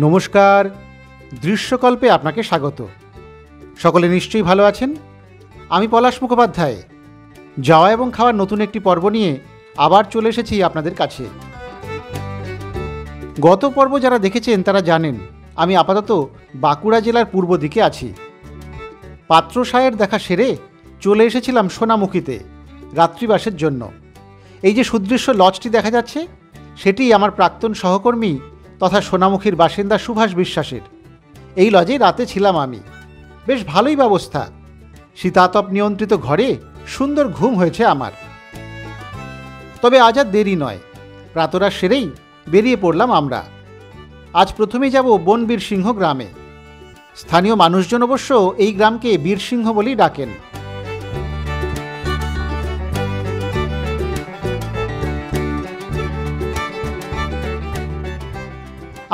নমস্কার, দৃশ্যকল্পে আপনাকে স্বাগত। সকলে নিশ্চয়ই ভালো আছেন। আমি পলাশ মুখোপাধ্যায় যাওয়া এবং খাওয়ার নতুন একটি পর্ব নিয়ে আবার চলে এসেছি আপনাদের কাছে। গত পর্ব যারা দেখেছেন তারা জানেন আমি আপাতত বাঁকুড়া জেলার পূর্ব দিকে আছি। পাত্রসায়ের দেখা সেরে চলে এসেছিলাম সোনামুখীতে রাত্রিবাসের জন্য। এই যে সুদৃশ্য লজটি দেখা যাচ্ছে সেটি আমার প্রাক্তন সহকর্মী তথা সোনামুখীর বাসিন্দা সুভাষ বিশ্বাসের। এই লজে রাতে ছিলাম আমি। বেশ ভালোই ব্যবস্থা, শীতাতপ নিয়ন্ত্রিত ঘরে সুন্দর ঘুম হয়েছে আমার। তবে আজ আর দেরি নয়, প্রাতরা সেরেই বেরিয়ে পড়লাম আমরা। আজ প্রথমেই যাব বনবীরসিংহ গ্রামে। স্থানীয় মানুষজন অবশ্য এই গ্রামকে বীরসিংহ বলেই ডাকেন।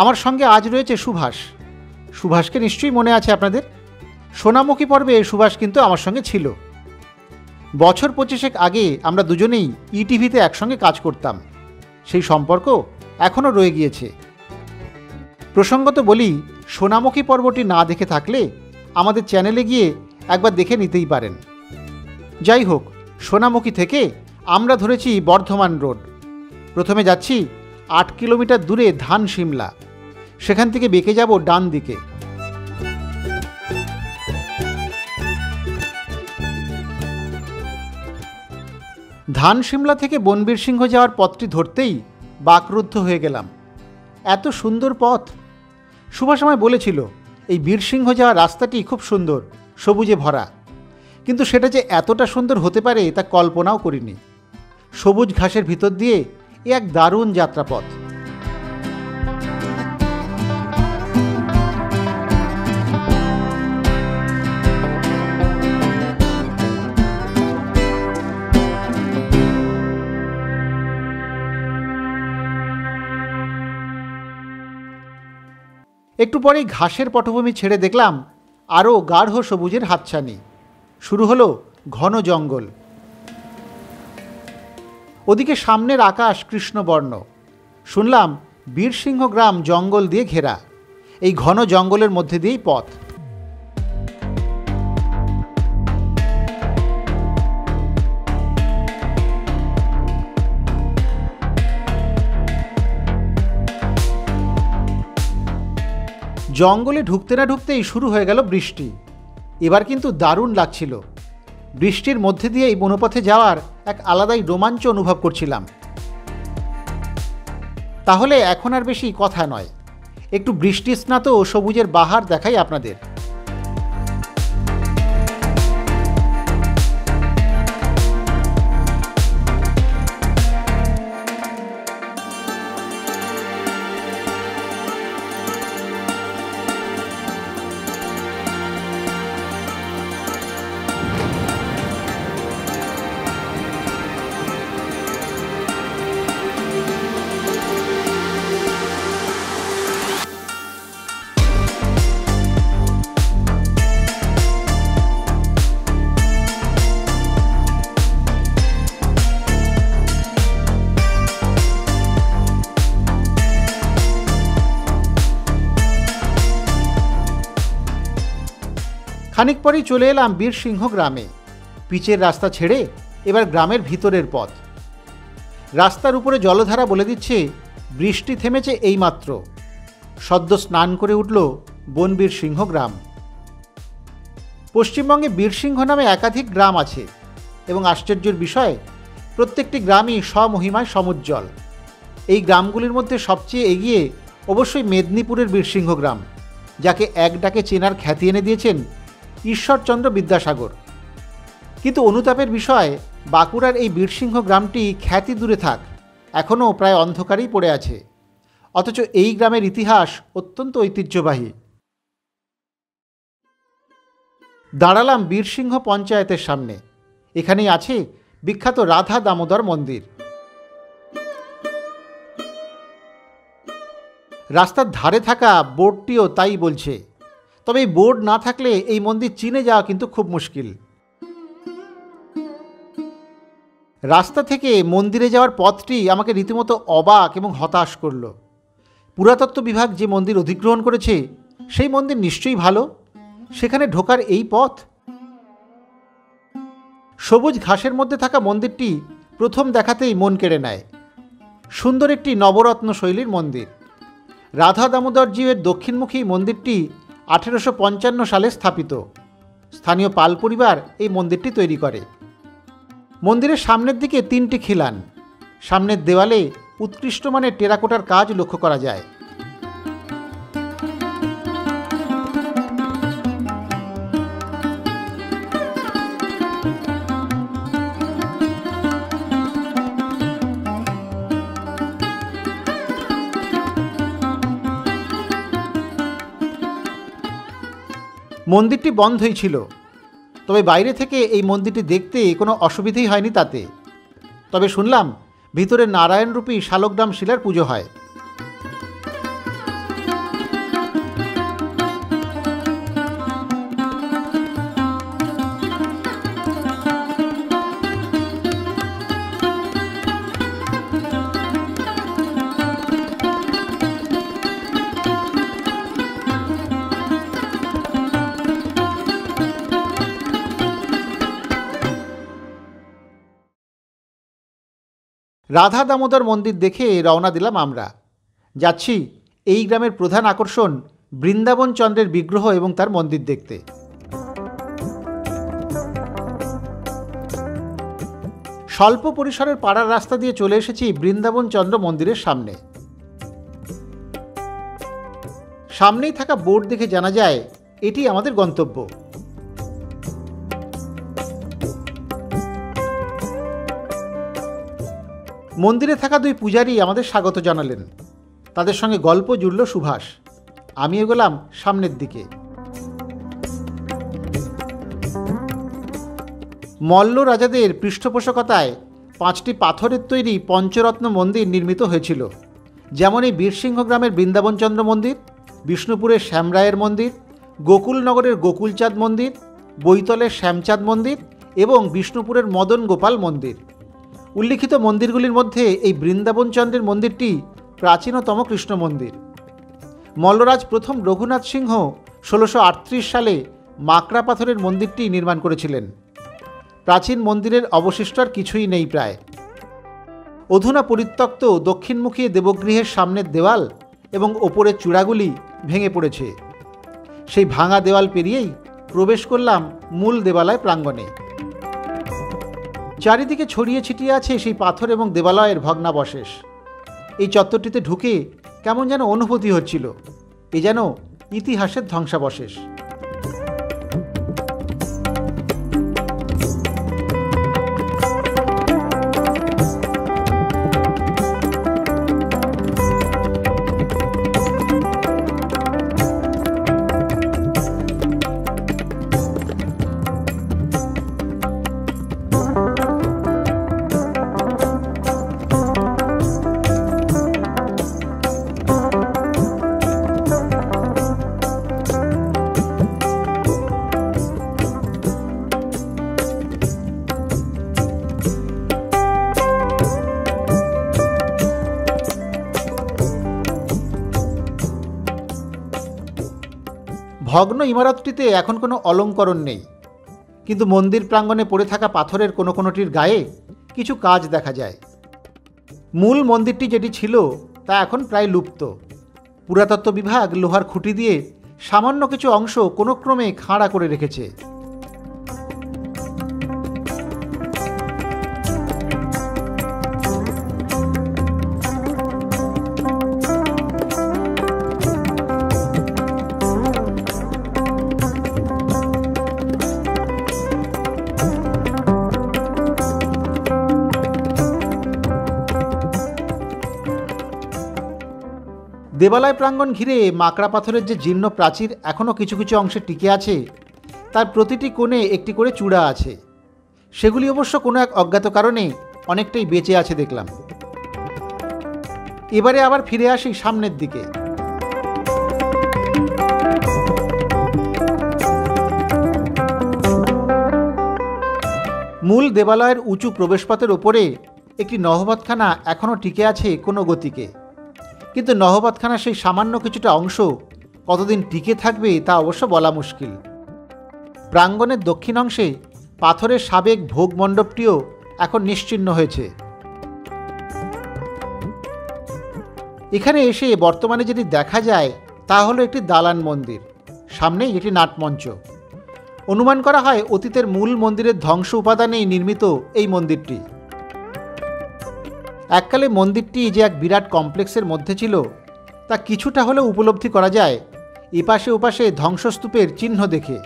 আমার সঙ্গে আজ রয়েছে সুভাষ। সুভাষকে নিশ্চয়ই মনে আছে আপনাদের। সোনামুখী পর্বে সুভাষ কিন্তু আমার সঙ্গে ছিল। বছর 25 আগে আমরা দুজনেই ইটিভিতে একসঙ্গে কাজ করতাম। সেই সম্পর্ক এখনও রয়ে গিয়েছে। প্রসঙ্গত বলি, সোনামুখী পর্বটি না দেখে থাকলে আমাদের চ্যানেলে গিয়ে একবার দেখে নিতেই পারেন। যাই হোক, সোনামুখী থেকে আমরা ধরেছি বর্ধমান রোড। প্রথমে যাচ্ছি 8 কিলোমিটার দূরে ধানসিমলা। সেখান থেকে বেঁকে যাব ডান দিকে। ধানসিমলা থেকে বনবীরসিংহ যাওয়ার পথটি ধরতেই বাকরুদ্ধ হয়ে গেলাম। এত সুন্দর পথ! সুভাষ আমায় বলেছিল এই বীরসিংহ যাওয়ার রাস্তাটি খুব সুন্দর, সবুজে ভরা। কিন্তু সেটা যে এতটা সুন্দর হতে পারে তা কল্পনাও করিনি। সবুজ ঘাসের ভিতর দিয়ে এ এক দারুণ যাত্রাপথ। একটু পরেই ঘাসের পটভূমি ছেড়ে দেখলাম আরও গাঢ় সবুজের হাতছানি। শুরু হলো ঘন জঙ্গল। ওদিকে সামনের আকাশ কৃষ্ণবর্ণ। শুনলাম বীরসিংহ গ্রাম জঙ্গল দিয়ে ঘেরা। এই ঘন জঙ্গলের মধ্যে দিয়েই পথ। জঙ্গলে ঢুকতে না ঢুকতেই শুরু হয়ে গেল বৃষ্টি। এবার কিন্তু দারুণ লাগছিল। বৃষ্টির মধ্যে দিয়ে এই বনপথে যাওয়ার এক আলাদাই রোমাঞ্চ অনুভব করছিলাম। তাহলে এখন আর বেশি কথা নয়, একটু বৃষ্টিস্নাত সবুজের বাহার দেখাই আপনাদের। খানিক পরেই চলে এলাম বীরসিংহ গ্রামে। পিচের রাস্তা ছেড়ে এবার গ্রামের ভিতরের পথ। রাস্তার উপরে জলধারা বলে দিচ্ছে বৃষ্টি থেমেছে এইমাত্র। সদ্য স্নান করে উঠল বনবীরসিংহ গ্রাম। পশ্চিমবঙ্গে বীরসিংহ নামে একাধিক গ্রাম আছে এবং আশ্চর্যের বিষয়, প্রত্যেকটি গ্রামই স্বমহিমায় সমুজ্জ্বল। এই গ্রামগুলির মধ্যে সবচেয়ে এগিয়ে অবশ্যই মেদিনীপুরের বীরসিংহ গ্রাম, যাকে এক ডাকে চেনার খ্যাতি এনে দিয়েছেন ঈশ্বরচন্দ্র বিদ্যাসাগর। কিন্তু অনুতাপের বিষয়, বাঁকুড়ার এই বীরসিংহ গ্রামটি খ্যাতি দূরে থাক, এখনও প্রায় অন্ধকারেই পড়ে আছে। অথচ এই গ্রামের ইতিহাস অত্যন্ত ঐতিহ্যবাহী। দাঁড়ালাম বীরসিংহ পঞ্চায়েতের সামনে। এখানেই আছে বিখ্যাত রাধা দামোদর মন্দির। রাস্তার ধারে থাকা বোর্ডটিও তাই বলছে। তবে এই বোর্ড না থাকলে এই মন্দির চিনে যাওয়া কিন্তু খুব মুশকিল। রাস্তা থেকে মন্দিরে যাওয়ার পথটি আমাকে রীতিমতো অবাক এবং হতাশ করল। পুরাতত্ত্ব বিভাগ যে মন্দির অধিগ্রহণ করেছে সেই মন্দির নিশ্চয়ই ভালো। সেখানে ঢোকার এই পথ। সবুজ ঘাসের মধ্যে থাকা মন্দিরটি প্রথম দেখাতেই মন কেড়ে নেয়। সুন্দর একটি নবরত্ন শৈলীর মন্দির। রাধা দামোদরজিউয়ের দক্ষিণমুখী মন্দিরটি 1855 সালে স্থাপিত। স্থানীয় পাল পরিবার এই মন্দিরটি তৈরি করে। মন্দিরের সামনের দিকে 3টি খিলান। সামনের দেওয়ালে উৎকৃষ্ট মানের টেরাকোটার কাজ লক্ষ্য করা যায়। মন্দিরটি বন্ধই ছিল, তবে বাইরে থেকে এই মন্দিরটি দেখতে কোনো অসুবিধাই হয়নি তাতে। তবে শুনলাম ভিতরে নারায়ণরূপী শালগ্রাম শিলার পুজো হয়। রাধা দামোদর মন্দির দেখে রওনা দিলাম আমরা। যাচ্ছি এই গ্রামের প্রধান আকর্ষণ বৃন্দাবন চন্দ্রের বিগ্রহ এবং তার মন্দির দেখতে। স্বল্প পরিসরের পাড়ার রাস্তা দিয়ে চলে এসেছি বৃন্দাবন চন্দ্র মন্দিরের সামনে। সামনেই থাকা বোর্ড দেখে জানা যায় এটি আমাদের গন্তব্য। মন্দিরে থাকা 2 পূজারী আমাদের স্বাগত জানালেন। তাদের সঙ্গে গল্প জুড়ল সুভাষ। আমি এগোলাম সামনের দিকে। মল্ল রাজাদের পৃষ্ঠপোষকতায় 5টি পাথরের তৈরি পঞ্চরত্ন মন্দির নির্মিত হয়েছিল। যেমন এই বীরসিংহ গ্রামের বৃন্দাবনচন্দ্র মন্দির, বিষ্ণুপুরের শ্যামরায়ের মন্দির, গোকুলনগরের গোকুলচাঁদ মন্দির, বৈতলের শ্যামচাঁদ মন্দির এবং বিষ্ণুপুরের মদন গোপাল মন্দির। উল্লিখিত মন্দিরগুলির মধ্যে এই বৃন্দাবনচন্দ্রের মন্দিরটি প্রাচীনতম কৃষ্ণ মন্দির। মল্লরাজ প্রথম রঘুনাথ সিংহ 1638 সালে মাকড়া পাথরের মন্দিরটি নির্মাণ করেছিলেন। প্রাচীন মন্দিরের অবশিষ্ট আর কিছুই নেই প্রায়। অধুনা পরিত্যক্ত দক্ষিণমুখী দেবগৃহের সামনের দেওয়াল এবং ওপরের চূড়াগুলি ভেঙে পড়েছে। সেই ভাঙা দেওয়াল পেরিয়েই প্রবেশ করলাম মূল দেবালয় প্রাঙ্গণে। চারিদিকে ছড়িয়ে ছিটিয়ে আছে সেই পাথর এবং দেবালয়ের ভগ্নাবশেষ। এই চত্বরটিতে ঢুকে কেমন যেন অনুভূতি হচ্ছিল, এ যেন ইতিহাসের ধ্বংসাবশেষ। ভগ্ন ইমারতটিতে এখন কোনো অলঙ্করণ নেই, কিন্তু মন্দির প্রাঙ্গণে পড়ে থাকা পাথরের কোনোটির গায়ে কিছু কাজ দেখা যায়। মূল মন্দিরটি যেটি ছিল তা এখন প্রায় লুপ্ত। পুরাতত্ত্ব বিভাগ লোহার খুঁটি দিয়ে সামান্য কিছু অংশ কোনো ক্রমে খাড়া করে রেখেছে। দেবালয় প্রাঙ্গণ ঘিরে মাকড়া পাথরের যে জীর্ণ প্রাচীর এখনও কিছু কিছু অংশে টিকে আছে, তার প্রতিটি কোণে একটি করে চূড়া আছে। সেগুলি অবশ্য কোনো এক অজ্ঞাত কারণে অনেকটাই বেঁচে আছে দেখলাম। এবারে আবার ফিরে আসি সামনের দিকে। মূল দেবালয়ের উঁচু প্রবেশপথের ওপরে একটি নহবতখানা এখনও টিকে আছে কোনো গতিকে, কিন্তু নহবতখানার সেই সামান্য কিছুটা অংশ কতদিন টিকে থাকবে তা অবশ্য বলা মুশকিল। প্রাঙ্গণের দক্ষিণ অংশে পাথরের সাবেক ভোগ মণ্ডপটিও এখন নিশ্চিহ্ন হয়েছে। এখানে এসে বর্তমানে যেটি দেখা যায় তা হলো একটি দালান মন্দির, সামনেই একটি নাটমঞ্চ। অনুমান করা হয় অতীতের মূল মন্দিরের ধ্বংস উপাদানেই নির্মিত এই মন্দিরটি। এককালে মন্দিরটি যে এক বিরাট কমপ্লেক্সের মধ্যে ছিল তা কিছুটা হলেও উপলব্ধি করা যায় এপাশে ওপাশে ধ্বংসস্তূপের চিহ্ন দেখে।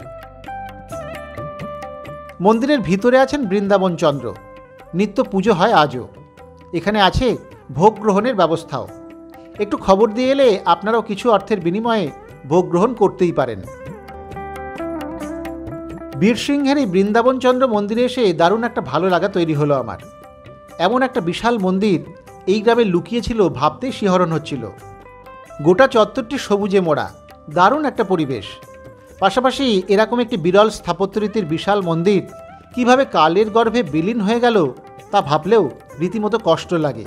মন্দিরের ভিতরে আছেন বৃন্দাবন চন্দ্র। নিত্য পুজো হয় আজও। এখানে আছে ভোগ গ্রহণের ব্যবস্থাও। একটু খবর দিয়ে এলে আপনারাও কিছু অর্থের বিনিময়ে ভোগ গ্রহণ করতেই পারেন। বীরসিংহের এই বৃন্দাবন চন্দ্র মন্দিরে এসে দারুণ একটা ভালো লাগা তৈরি হলো আমার। এমন একটা বিশাল মন্দির এই গ্রামে লুকিয়েছিল ভাবতেই শিহরণ হচ্ছিল। গোটা চত্বরটি সবুজে মোড়া, দারুণ একটা পরিবেশ। পাশাপাশি এরকম একটি বিরল স্থাপত্যরীতির বিশাল মন্দির কিভাবে কালের গর্ভে বিলীন হয়ে গেল তা ভাবলেও রীতিমতো কষ্ট লাগে।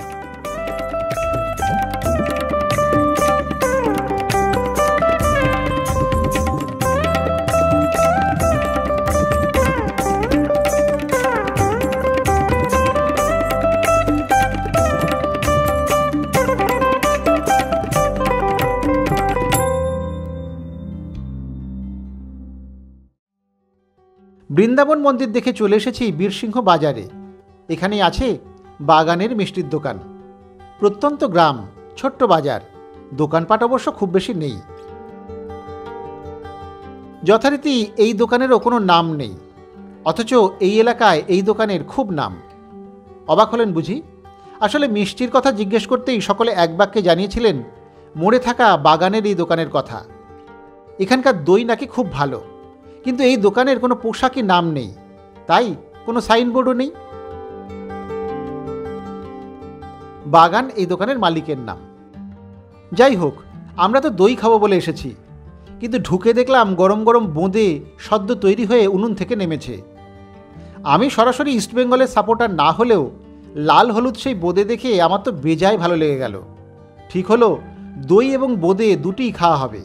বৃন্দাবন মন্দির দেখে চলে এসেছি বীরসিংহ বাজারে। এখানেই আছে বাগানের মিষ্টির দোকান। প্রত্যন্ত গ্রাম, ছোট্ট বাজার, দোকানপাট অবশ্য খুব বেশি নেই। যথারীতি এই দোকানেরও কোনো নাম নেই, অথচ এই এলাকায় এই দোকানের খুব নাম। অবাক হলেন বুঝি? আসলে মিষ্টির কথা জিজ্ঞেস করতেই সকলে এক বাক্যে জানিয়েছিলেন মরে থাকা বাগানের এই দোকানের কথা। এখানকার দই নাকি খুব ভালো, কিন্তু এই দোকানের কোনো পোশাকি নাম নেই, তাই কোনো সাইনবোর্ডও নেই। বাগান এই দোকানের মালিকের নাম। যাই হোক, আমরা তো দই খাবো বলে এসেছি, কিন্তু ঢুকে দেখলাম গরম গরম বোঁদে সদ্য তৈরি হয়ে উনুন থেকে নেমেছে। আমি সরাসরি ইস্টবেঙ্গলের সাপোর্টার না হলেও লাল হলুদ সেই বোঁদে দেখে আমার তো বেজায় ভালো লেগে গেল। ঠিক হলো, দই এবং বোঁদে দুটিই খাওয়া হবে।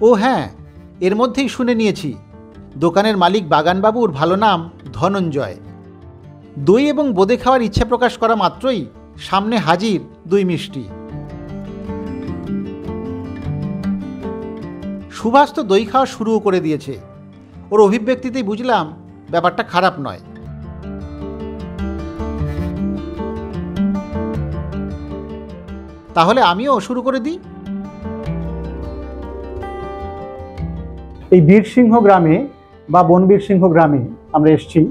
ও হ্যাঁ, এর মধ্যেই শুনে নিয়েছি দোকানের মালিক বাগানবাবুর ভালো নাম ধনঞ্জয়। দই এবং বোঁদে খাওয়ার ইচ্ছে প্রকাশ করা মাত্রই সামনে হাজির দুই মিষ্টি। সুভাষ তো দই খাওয়া শুরুও করে দিয়েছে। ওর অভিব্যক্তিতেই বুঝলাম ব্যাপারটা খারাপ নয়। তাহলে আমিও শুরু করে দিই। এই বীরসিংহ গ্রামে বা বনবীরসিংহ গ্রামে আমরা এসেছি।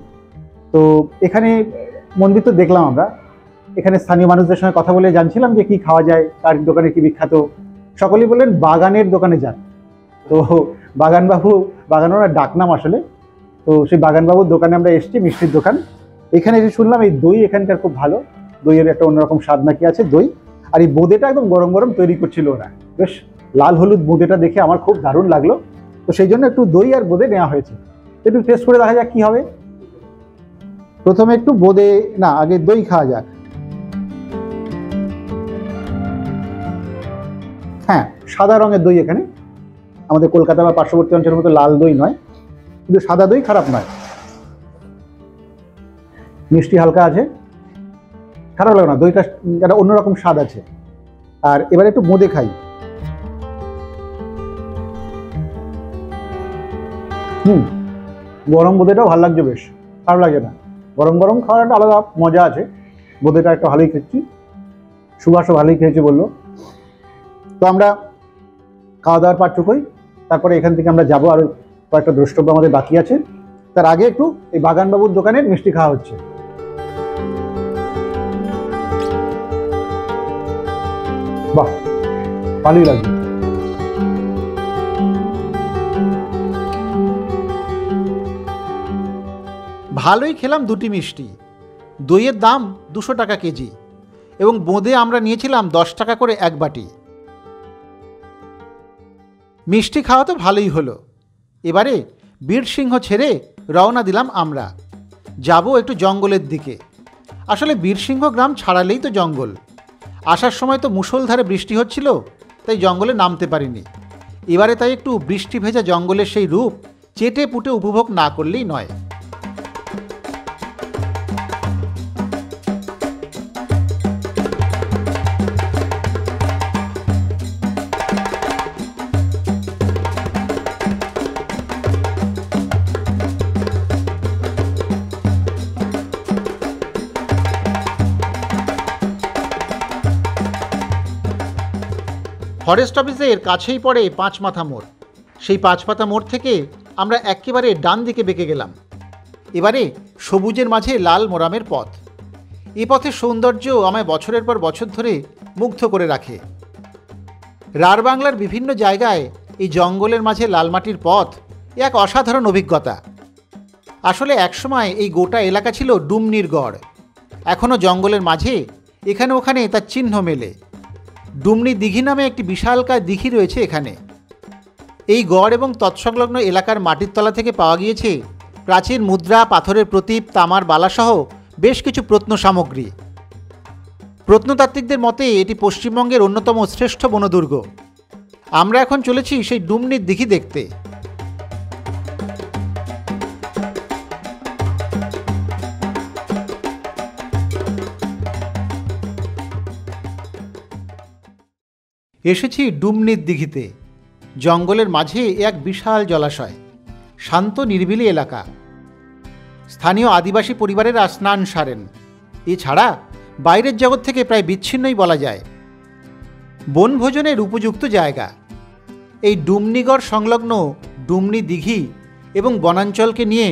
তো এখানে মন্দির তো দেখলাম আমরা। এখানে স্থানীয় মানুষদের সঙ্গে কথা বলে জানছিলাম যে কি খাওয়া যায়, কার দোকানে কি বিখ্যাত। সকলেই বললেন বাগানের দোকানে যান। তো বাগানবাবু, বাগানোর ডাকনাম আসলে, তো সেই বাগানবাবুর দোকানে আমরা এসেছি, মিষ্টির দোকান। এখানে এসে শুনলাম এই দই এখানকার খুব ভালো, দইয়ের একটা অন্যরকম স্বাদ নাকি আছে দই। আর এই বোঁদেটা একদম গরম গরম তৈরি করছিল ওরা। বেশ লাল হলুদ বোঁদেটা দেখে আমার খুব দারুণ লাগলো। তো সেই জন্য একটু দই আর বোঁদে নেওয়া হয়েছে। একটু টেস্ট করে দেখা যাক কি হবে। প্রথমে একটু বোঁদে না, আগে দই খাওয়া যাক। হ্যাঁ, সাদা রঙের দই এখানে, আমাদের কলকাতা বা পার্শ্ববর্তী অঞ্চলের মতো লাল দই নয়, কিন্তু সাদা দই খারাপ নয়। মিষ্টি হালকা আছে, খারাপ লাগে না। দইটা একটা অন্যরকম স্বাদ আছে। আর এবারে একটু বোঁদে খাই। গরম বোঁদেটাও ভালো লাগছে, বেশ খারাপ লাগে না। গরম গরম খাওয়ার একটা আলাদা মজা আছে। বোঁদেটা একটু ভালোই খেয়েছি, সুভাষও ভালোই খেয়েছে বললো। তো আমরা খাওয়া দাওয়ার পাঠটুকুই, তারপরে এখান থেকে আমরা যাবো। আর কয়েকটা দ্রষ্টব্য আমাদের বাকি আছে। তার আগে একটু এই বাগানবাবুর দোকানের মিষ্টি খাওয়া হচ্ছে। বাহ, ভালোই লাগবে। ভালোই খেলাম দুটি মিষ্টি। দইয়ের দাম 200 টাকা কেজি এবং বোঁদে আমরা নিয়েছিলাম 10 টাকা করে এক বাটি। মিষ্টি খাওয়া তো ভালোই হলো। এবারে বীরসিংহ ছেড়ে রওনা দিলাম আমরা। যাব একটু জঙ্গলের দিকে। আসলে বীরসিংহ গ্রাম ছাড়ালেই তো জঙ্গল। আসার সময় তো মুষলধারে বৃষ্টি হচ্ছিল, তাই জঙ্গলে নামতে পারিনি। এবারে তাই একটু বৃষ্টি ভেজা জঙ্গলের সেই রূপ চেটে পুটে উপভোগ না করলেই নয়। ফরেস্ট অফিসের কাছেই পড়ে পাঁচমাথা মোড়। সেই পাঁচমাথা মোড় থেকে আমরা একেবারে ডান দিকে বেঁকে গেলাম। এবারে সবুজের মাঝে লাল মোরামের পথ। এ পথের সৌন্দর্য আমায় বছরের পর বছর ধরে মুগ্ধ করে রাখে। রাঢ় বাংলার বিভিন্ন জায়গায় এই জঙ্গলের মাঝে লাল মাটির পথ এক অসাধারণ অভিজ্ঞতা। আসলে একসময় এই গোটা এলাকা ছিল ডুমনির গড়। এখনও জঙ্গলের মাঝে এখানে ওখানে তার চিহ্ন মেলে। ডুমনি দিঘি নামে একটি বিশালকায় দিঘি রয়েছে এখানে। এই গড় এবং তৎসংলগ্ন এলাকার মাটির তলা থেকে পাওয়া গিয়েছে প্রাচীন মুদ্রা, পাথরের প্রতীপ, তামার বালাসহ বেশ কিছু প্রত্ন সামগ্রী। প্রত্নতাত্ত্বিকদের মতে এটি পশ্চিমবঙ্গের অন্যতম শ্রেষ্ঠ বনদুর্গ। আমরা এখন চলেছি সেই ডুমনির দিঘি দেখতে। এসেছি ডুমনির দিঘিতে। জঙ্গলের মাঝে এক বিশাল জলাশয়, শান্ত নিরিবিলি এলাকা। স্থানীয় আদিবাসী পরিবারেরা স্নান সারেন। এছাড়া বাইরের জগৎ থেকে প্রায় বিচ্ছিন্নই বলা যায়। বনভোজনের উপযুক্ত জায়গা। এই ডুমনিগড় সংলগ্ন ডুমনি দিঘি এবং বনাঞ্চলকে নিয়ে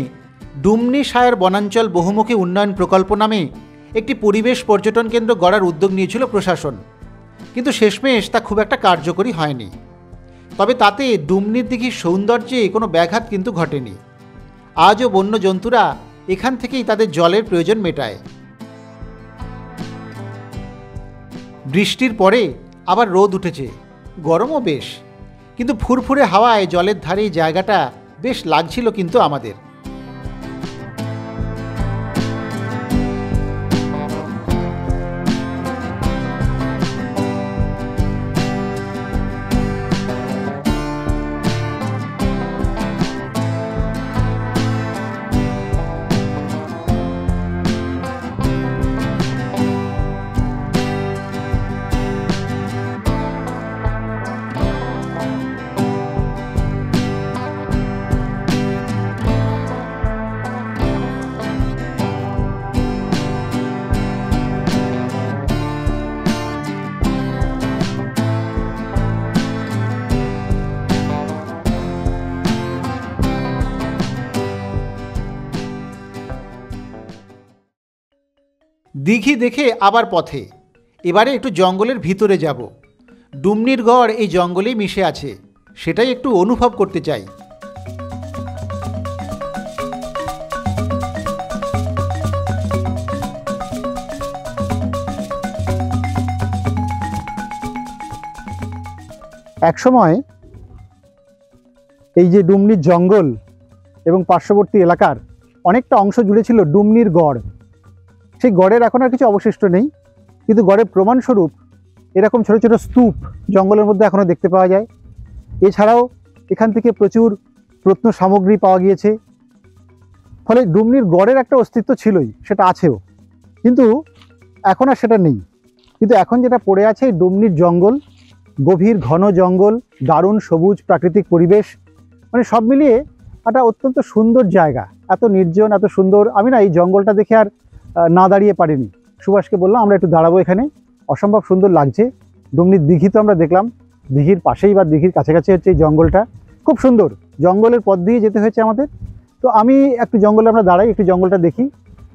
ডুমনি সায়র বনাঞ্চল বহুমুখী উন্নয়ন প্রকল্প নামে একটি পরিবেশ পর্যটন কেন্দ্র গড়ার উদ্যোগ নিয়েছিল প্রশাসন, কিন্তু শেষমেশ তা খুব একটা কার্যকরী হয়নি। তবে তাতে ডুমনির দিঘির সৌন্দর্যে কোনো ব্যাঘাত কিন্তু ঘটেনি। আজও বন্য জন্তুরা এখান থেকেই তাদের জলের প্রয়োজন মেটায়। বৃষ্টির পরে আবার রোদ উঠেছে, গরমও বেশ, কিন্তু ফুরফুরে হাওয়ায় জলের ধারে এই জায়গাটা বেশ লাগছিল কিন্তু আমাদের। দিঘি দেখে আবার পথে। এবারে একটু জঙ্গলের ভিতরে যাব। ডুমনির গড় এই জঙ্গলেই মিশে আছে, সেটাই একটু অনুভব করতে চাই। একসময় এই যে ডুমনির জঙ্গল এবং পার্শ্ববর্তী এলাকার অনেকটা অংশ জুড়ে ছিল ডুমনির গড়। সেই গড়ের এখন আর কিছু অবশিষ্ট নেই, কিন্তু গড়ের প্রমাণস্বরূপ এরকম ছোট ছোট স্তূপ জঙ্গলের মধ্যে এখনও দেখতে পাওয়া যায়। এছাড়াও এখান থেকে প্রচুর প্রত্ন সামগ্রী পাওয়া গিয়েছে। ফলে ডুমনির গড়ের একটা অস্তিত্ব ছিলই, সেটা আছেও, কিন্তু এখন আর সেটা নেই। কিন্তু এখন যেটা পড়ে আছে এই ডুমনির জঙ্গল, গভীর ঘন জঙ্গল, দারুণ সবুজ প্রাকৃতিক পরিবেশ, মানে সব মিলিয়ে একটা অত্যন্ত সুন্দর জায়গা। এত নির্জন, এত সুন্দর। আমি না এই জঙ্গলটা দেখে আর না দাঁড়িয়ে পারিনি। সুভাষকে বললাম আমরা একটু দাঁড়াবো এখানে, অসম্ভব সুন্দর লাগছে। ডুমনির দিঘি তো আমরা দেখলাম, দিঘির পাশেই বা দিঘির কাছাকাছি হচ্ছে এই জঙ্গলটা, খুব সুন্দর। জঙ্গলের পথ দিয়ে যেতে হয়েছে আমাদের। তো আমি একটু জঙ্গলে আমরা দাঁড়াই, একটু জঙ্গলটা দেখি।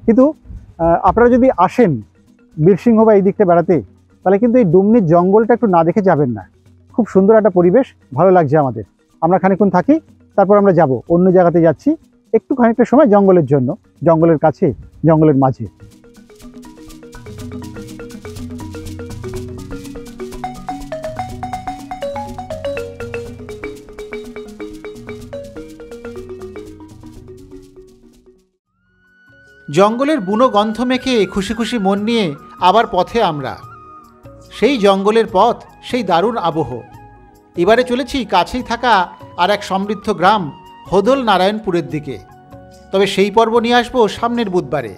কিন্তু আপনারা যদি আসেন বীরসিংহ বা এই দিকটা বেড়াতে, তাহলে কিন্তু এই ডুমনির জঙ্গলটা একটু না দেখে যাবেন না। খুব সুন্দর একটা পরিবেশ, ভালো লাগছে আমাদের। আমরা খানিকক্ষণ থাকি, তারপর আমরা যাব, অন্য জায়গাতে যাচ্ছি একটু খানিকটা সময় জঙ্গলের জন্য, জঙ্গলের কাছে, জঙ্গলের মাঝে। জঙ্গলের বুনো গন্ধ মেখে খুশি খুশি মন নিয়ে আবার পথে আমরা। সেই জঙ্গলের পথ, সেই দারুণ আবহ। এবারে চলেছি কাছেই থাকা আর এক সমৃদ্ধ গ্রাম হোদল নারায়ণপুরের দিকে। তবে সেই পর্ব নিয়ে আসবো সামনের বুধবারে।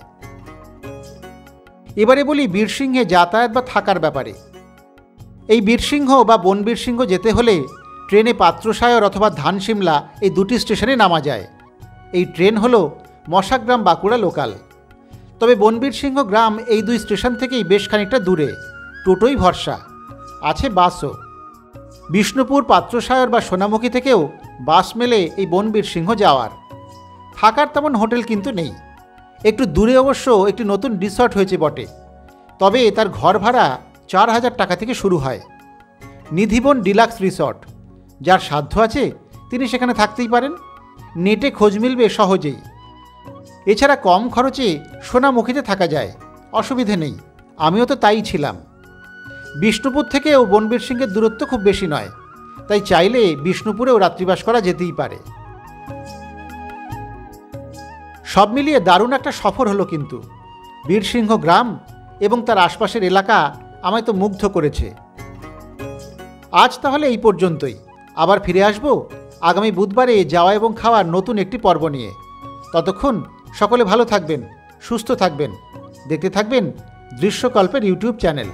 এবারে বলি বীরসিংহে যাতায়াত বা থাকার ব্যাপারে। এই বীরসিংহ বা বনবীরসিংহ যেতে হলে ট্রেনে পাত্রসায়র অথবা ধানসিমলা এই দুটি স্টেশনে নামা যায়। এই ট্রেন হলো মশাগ্রাম বাঁকুড়া লোকাল। তবে বনবীরসিংহ গ্রাম এই দুই স্টেশন থেকেই বেশ খানিকটা দূরে, টোটোই ভরসা, আছে বাসও। বিষ্ণুপুর, পাত্রসায়র বা সোনামুখী থেকেও বাস মেলে এই বনবীরসিংহ যাওয়ার। থাকার তেমন হোটেল কিন্তু নেই। একটু দূরে অবশ্য একটি নতুন রিসর্ট হয়েছে বটে, তবে তার ঘর ভাড়া 4,000 টাকা থেকে শুরু হয়। Nidhivan deluxe resort. যার সাধ্য আছে তিনি সেখানে থাকতেই পারেন, নেটে খোঁজ মিলবে সহজেই। এছাড়া কম খরচে সোনামুখীতে থাকা যায়, অসুবিধে নেই। আমিও তো তাই ছিলাম। বিষ্ণুপুর থেকেও বনবীরসিংহের দূরত্ব খুব বেশি নয়, তাই চাইলে বিষ্ণুপুরেও রাত্রিবাস করা যেতেই পারে। সব মিলিয়ে দারুণ একটা সফর হলো কিন্তু। বীরসিংহ গ্রাম এবং তার আশপাশের এলাকা আমায় তো মুগ্ধ করেছে। আজ তাহলে এই পর্যন্তই। আবার ফিরে আসব আগামী বুধবারে যাওয়া এবং খাওয়ার নতুন একটি পর্ব নিয়ে। ততক্ষণ সকলে ভালো থাকবেন, সুস্থ থাকবেন, দেখতে থাকবেন দৃশ্যকল্পের ইউটিউব চ্যানেল।